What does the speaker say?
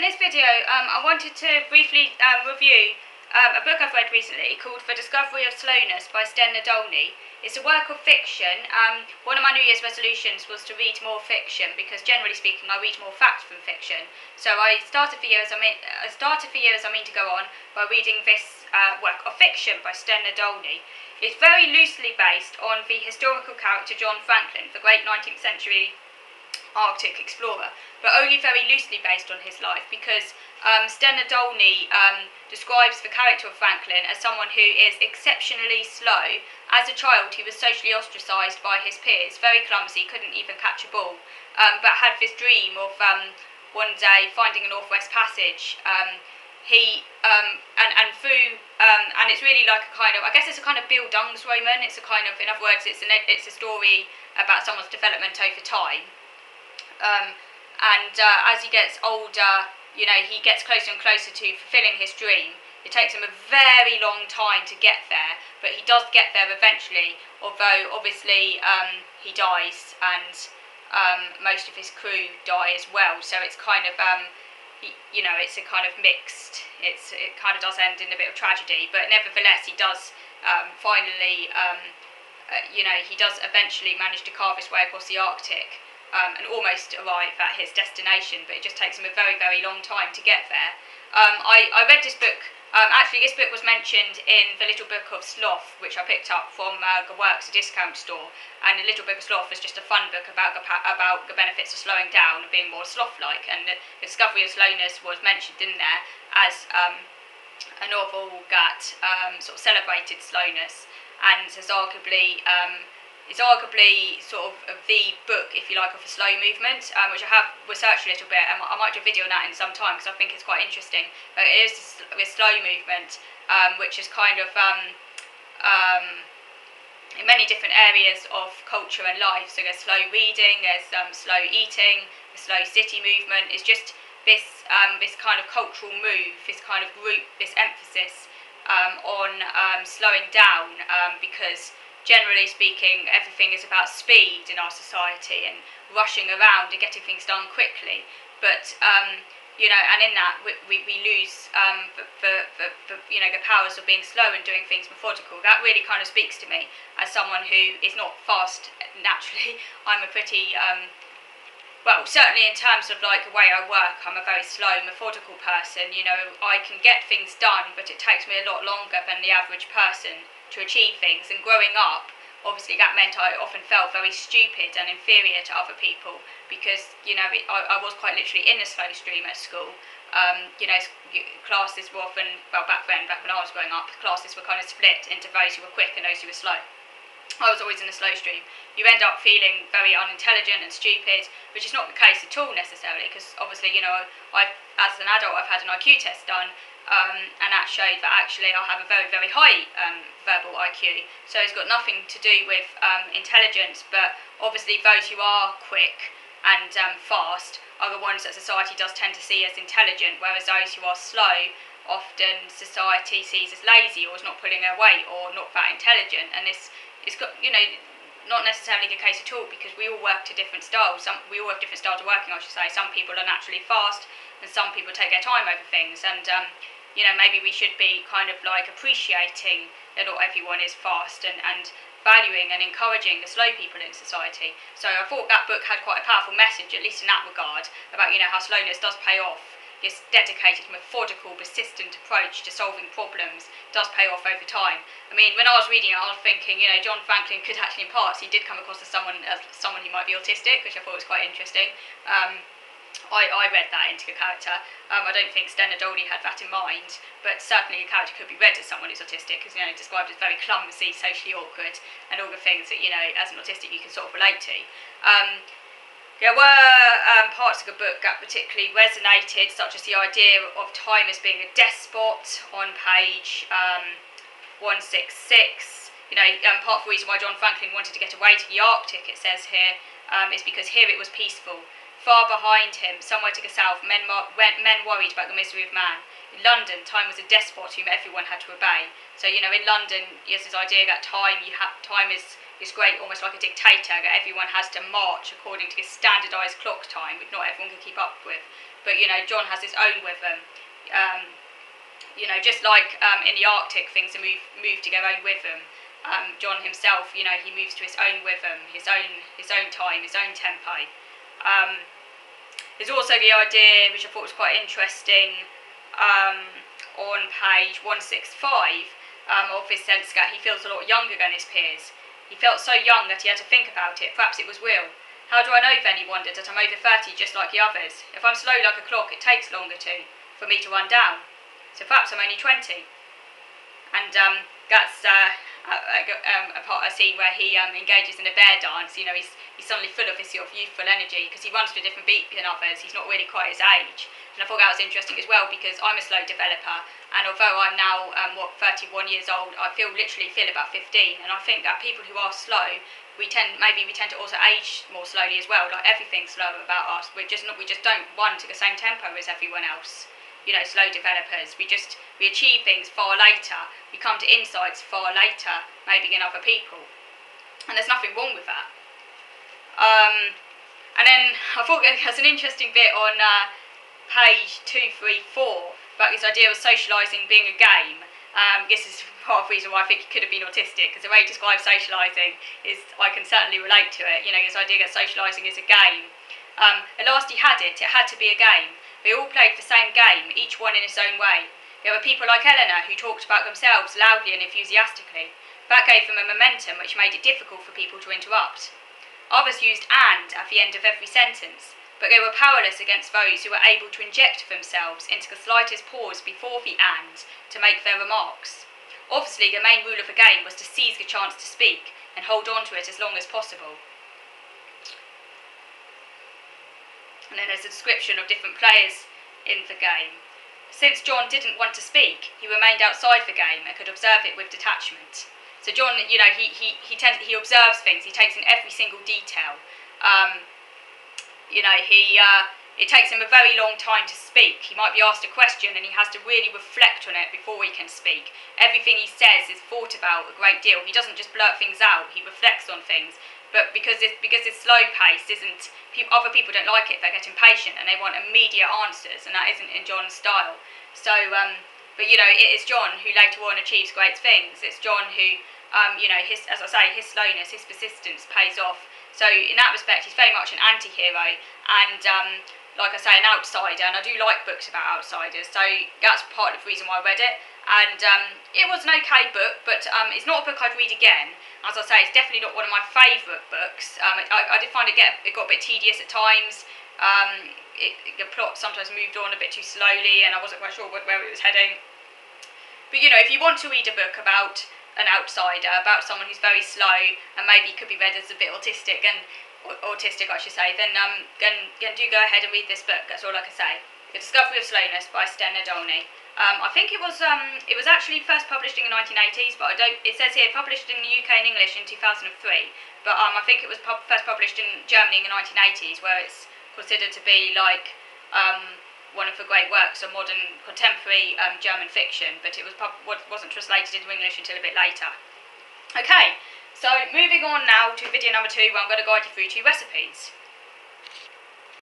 in this video, I wanted to briefly review a book I've read recently called The Discovery of Slowness by Sten. It's a work of fiction. One of my New Year's resolutions was to read more fiction because, generally speaking, I read more fact from fiction. So I started for years. I mean to go on by reading this work of fiction by Sten. It's very loosely based on the historical character John Franklin, the great 19th century Arctic explorer, but only very loosely based on his life, because Sten describes the character of Franklin as someone who is exceptionally slow. As a child, he was socially ostracised by his peers, very clumsy, couldn't even catch a ball, but had this dream of one day finding a Northwest Passage. And it's really like a kind of, I guess it's a kind of Bill Dung's roman. It's a kind of, in other words, it's a story about someone's development over time. As he gets older, you know, he gets closer and closer to fulfilling his dream. It takes him a very long time to get there, but he does get there eventually, although obviously he dies, and most of his crew die as well, so it's kind of, it's a kind of mixed, it kind of does end in a bit of tragedy, but nevertheless he does finally, he does eventually manage to carve his way across the Arctic. And almost arrive at his destination, but it just takes him a very, very long time to get there. I read this book. Actually, this book was mentioned in The Little Book of Sloth, which I picked up from the Works, a discount store. And The Little Book of Sloth was just a fun book about the benefits of slowing down and being more sloth-like. And The Discovery of Slowness was mentioned in there as a novel that sort of celebrated slowness and has arguably. It's arguably sort of the book, if you like, of the slow movement, which I have researched a little bit, and I might do a video on that in some time because I think it's quite interesting. But it is this slow movement, which is kind of in many different areas of culture and life. So there's slow reading, there's slow eating, the slow city movement. It's just this kind of cultural move, this kind of group, this emphasis on slowing down, because generally speaking, everything is about speed in our society and rushing around and getting things done quickly. But and in that we lose the powers of being slow and doing things methodical. That really kind of speaks to me as someone who is not fast naturally. I'm a pretty certainly in terms of like the way I work, I'm a very slow, methodical person. You know, I can get things done, but it takes me a lot longer than the average person to achieve things. And growing up, obviously that meant I often felt very stupid and inferior to other people, because I was quite literally in the slow stream at school. Classes were often, back when I was growing up, classes were kind of split into those who were quick and those who were slow. I was always in the slow stream. You end up feeling very unintelligent and stupid, which is not the case at all necessarily, because obviously, as an adult, I've had an IQ test done, and that showed that actually I have a very, very high verbal IQ. So it's got nothing to do with intelligence, but obviously those who are quick and fast are the ones that society does tend to see as intelligent, whereas those who are slow, often society sees as lazy or as not pulling their weight or not that intelligent. And it's got, not necessarily the case at all, because we all work to different styles. We all have different styles of working, I should say. Some people are naturally fast, and some people take their time over things. And maybe we should be kind of like appreciating that not everyone is fast, and valuing and encouraging the slow people in society. So I thought that book had quite a powerful message, at least in that regard, about how slowness does pay off. This dedicated, methodical, persistent approach to solving problems does pay off over time. I mean, when I was reading it, I was thinking, John Franklin could actually, in parts, he did come across as someone who might be autistic, which I thought was quite interesting. I read that into the character. I don't think Sten had that in mind, but certainly the character could be read as someone who's autistic, because described as very clumsy, socially awkward, and all the things that as an autistic you can sort of relate to. There were parts of the book that particularly resonated, such as the idea of time as being a despot on page 166. Part of the reason why John Franklin wanted to get away to the Arctic, it says here, is because here it was peaceful. Far behind him, somewhere to the south, men worried about the misery of man. In London, time was a despot whom everyone had to obey. So, in London, there's this idea that time is great, almost like a dictator, that everyone has to march according to this standardised clock time, which not everyone can keep up with. But, John has his own rhythm. Just like in the Arctic, things move to their own rhythm. John himself, he moves to his own rhythm, his own time, his own tempo. There's also the idea, which I thought was quite interesting, on page 165, of this sense that he feels a lot younger than his peers. He felt so young that he had to think about it. Perhaps it was real. How do I know then, he wondered, that I'm over 30 just like the others? If I'm slow like a clock, it takes longer for me to run down. So perhaps I'm only 20. And that's a scene where he engages in a bear dance. He's suddenly full of this sort of youthful energy because he runs to a different beat than others. He's not really quite his age. And I thought that was interesting as well, because I'm a slow developer, and although I'm now 31 years old, I literally feel about 15. And I think that people who are slow, we tend to also age more slowly as well. Like, everything's slower about us. We just don't run to the same tempo as everyone else. Slow developers, we achieve things far later, we come to insights far later, maybe than other people, and there's nothing wrong with that. And then I thought there's an interesting bit on page 234 about this idea of socialising being a game. This is part of the reason why I think he could have been autistic, because the way he describes socialising is, I can certainly relate to it. This idea that socialising is a game. At last he had it had to be a game. They all played the same game, each one in its own way. There were people like Eleanor who talked about themselves loudly and enthusiastically. That gave them a momentum which made it difficult for people to interrupt. Others used "and" at the end of every sentence, but they were powerless against those who were able to inject themselves into the slightest pause before the "and" to make their remarks. Obviously, the main rule of the game was to seize the chance to speak and hold on to it as long as possible. And then there's a description of different players in the game. Since John didn't want to speak, he remained outside the game and could observe it with detachment. So John, he observes things. He takes in every single detail. It takes him a very long time to speak. He might be asked a question and he has to really reflect on it before he can speak. Everything he says is thought about a great deal. He doesn't just blurt things out. He reflects on things. But because it's slow paced, other people don't like it. They get impatient and they want immediate answers, and that isn't in John's style. So, but it is John who later on achieves great things. It's John who, his slowness, his persistence pays off. So in that respect, he's very much an anti-hero, and like I say, an outsider. And I do like books about outsiders, so that's part of the reason why I read it. And it was an okay book, but it's not a book I'd read again. As I say, it's definitely not one of my favourite books. I did find it got a bit tedious at times. The plot sometimes moved on a bit too slowly, and I wasn't quite sure where it was heading. But if you want to read a book about an outsider, about someone who's very slow and maybe could be read as a bit autistic, then do go ahead and read this book. That's all I can say. The Discovery of Slowness by Sten Nadolny. I think it was actually first published in the 1980s, but it says here published in the UK in English in 2003, but I think it was first published in Germany in the 1980s, where it's considered to be like one of the great works of modern contemporary German fiction, but it wasn't translated into English until a bit later. Okay, so moving on now to video number 2, where I'm going to guide you through 2 recipes.